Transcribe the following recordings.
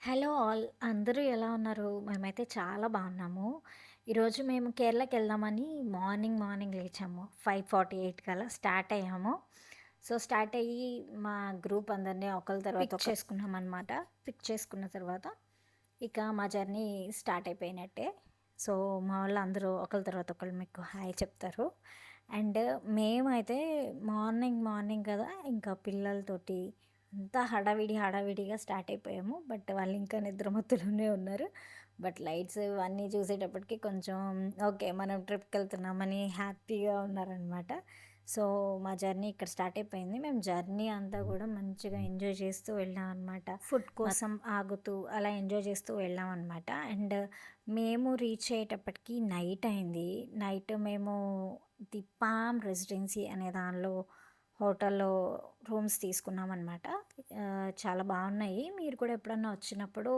Hello all. అందరూ ఎలా ఉన్నారు? మేమైతే చాలా బాగున్నాము. ఈరోజు మేము కేరళకెళ్దామని మార్నింగ్ లేచాము. 5:48 కల్లా స్టార్ట్ అయ్యాము. సో, స్టార్ట్ అయ్యి మా గ్రూప్ అందరిని ఒకళ్ళ తర్వాత చేసుకున్నామనమాట. పిక్ చేసుకున్న తర్వాత ఇక మా జర్నీ స్టార్ట్ అయిపోయినట్టే. సో, మా వాళ్ళందరూ ఒకళ్ళ తర్వాత ఒకళ్ళు మీకు హాయ్ చెప్తారు. అండ్ మేమైతే మార్నింగ్ కదా! ఇంకా పిల్లలతోటి అంతా హడావిడిగా స్టార్ట్ అయిపోయాము. బట్ వాళ్ళు ఇంకా నిద్రమత్తులోనే ఉన్నారు. బట్ లైట్స్ ఇవన్నీ చూసేటప్పటికి కొంచెం ఓకే. మనం ట్రిప్‌కెళ్తున్నామని హ్యాపీగా ఉన్నారనమాట. సో, మా జర్నీ ఇక్కడ స్టార్ట్ అయిపోయింది. మేము జర్నీ అంతా కూడా మంచిగా ఎంజాయ్ చేస్తూ వెళ్ళామనమాట. ఫుడ్ కోసం ఆగుతూ అలా ఎంజాయ్ చేస్తూ వెళ్ళామనమాట. అండ్ మేము రీచ్ అయ్యేటప్పటికి నైట్ అయింది. నైట్ మేము ది పామ్ రెసిడెన్సీ అనే దానిలో హోటల్‌లో రూమ్స్ తీసుకున్నామనమాట. చాలా బాగున్నాయి. మీరు కూడా ఎప్పుడన్నా వచ్చినప్పుడు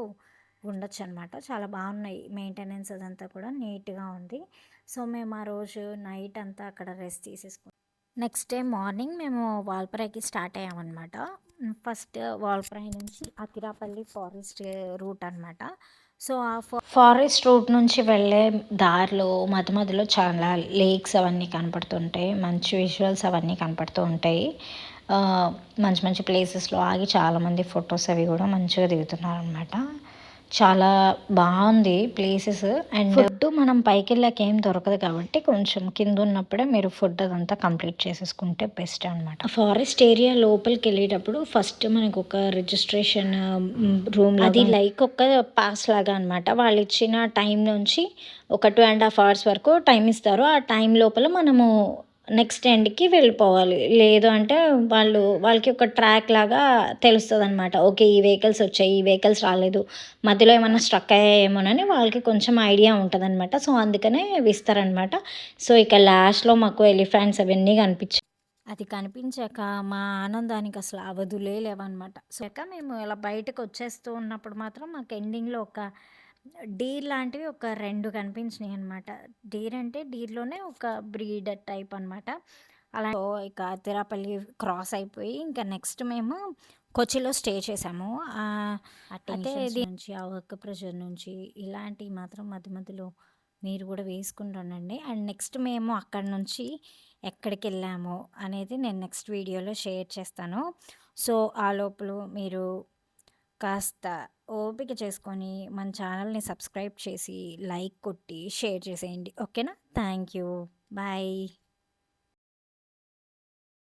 ఉండొచ్చనమాట. చాలా బాగున్నాయి. మెయింటెనెన్స్ అదంతా కూడా నీట్‌గా ఉంది. సో, మేము ఆ రోజు నైట్ అంతా అక్కడ రెస్ట్ తీసేసుకున్నాం. నెక్స్ట్ డే మార్నింగ్ మేము వాల్పారైకి స్టార్ట్ అయ్యామనమాట. ఫస్ట్ వాల్పారై నుంచి అకిరాపల్లి ఫారెస్ట్ రూట్ అనమాట. సో, ఆ ఫారెస్ట్ రూట్ నుంచి వెళ్ళే దారిలో మధ్యలో చాలా లేక్స్ అవన్నీ కనపడుతుంటాయి. మంచి విజువల్స్ అవన్నీ కనపడుతూ ఉంటాయి. మంచి మంచి ప్లేసెస్‌లో ఆగి చాలామంది ఫొటోస్ అవి కూడా మంచిగా దిగుతున్నారనమాట. చాలా బాగుంది ప్లేసెస్. అండ్ ఫుడ్ మనం పైకెళ్ళాక ఏం దొరకదు కాబట్టి కొంచెం కింద ఉన్నప్పుడే మీరు ఫుడ్ అదంతా కంప్లీట్ చేసేసుకుంటే బెస్ట్ అనమాట. ఫారెస్ట్ ఏరియా లోపలికి వెళ్ళేటప్పుడు ఫస్ట్ మనకు ఒక రిజిస్ట్రేషన్ రూమ్ అది లైక్ ఒక పాస్ లాగా అనమాట. వాళ్ళు ఇచ్చిన టైం నుంచి ఒక 2.5 అవర్స్ వరకు టైం ఇస్తారు. ఆ టైం లోపల మనము నెక్స్ట్ ఎండ్‌కి వెళ్ళిపోవాలి. లేదు అంటే వాళ్ళకి ఒక ట్రాక్ లాగా తెలుస్తదనమాట. ఓకే. ఈ వెహికల్స్ వచ్చాయి. ఈ వెహికల్స్ రాలేదు. మధ్యలో ఏమన్నా స్ట్రక్ అయ్యాయేమోనని వాళ్ళకి కొంచెం ఐడియా ఉంటదనమాట. సో, అందుకనే ఇస్తారనమాట. సో, ఇక లాస్ట్‌లో మాకు ఎలిఫెంట్స్ అవన్నీ కనిపించాయి. అది కనిపించాక మా ఆనందానికి అసలు అవధులే లేవనమాట. సో, ఇక మేము ఇలా బయటకొచ్చేస్తూ ఉన్నప్పుడు మాత్రం మాకు ఎండింగ్‌లో ఒక డీర్ లాంటివి ఒక 2 కనిపించినాయనమాట. డీర్ అంటే డీర్‌లోనే ఒక బ్రీడర్ టైప్ అనమాట. అలా సో, ఇక తిరాపల్లి క్రాస్ అయిపోయి ఇంకా నెక్స్ట్ మేము కొచ్చిలో స్టే చేసాము. ఆ టెన్షన్స్ నుంచి, ఆ వర్క్ ప్రెషర్ నుంచి ఇలాంటివి మాత్రం మధ్యలో మీరు కూడా వేసుకుంటుండండి. అండ్ నెక్స్ట్ మేము అక్కడి నుంచి ఎక్కడికెళ్ళాము అనేది నేను నెక్స్ట్ వీడియోలో షేర్ చేస్తాను. సో, ఆ లోపల మీరు కాస్త ఓపిక చేసుకొని మన ఛానల్‌ని సబ్స్క్రైబ్ చేసి, లైక్ కొట్టి, షేర్ చేసేయండి. ఓకేనా? Thank you. బాయ్.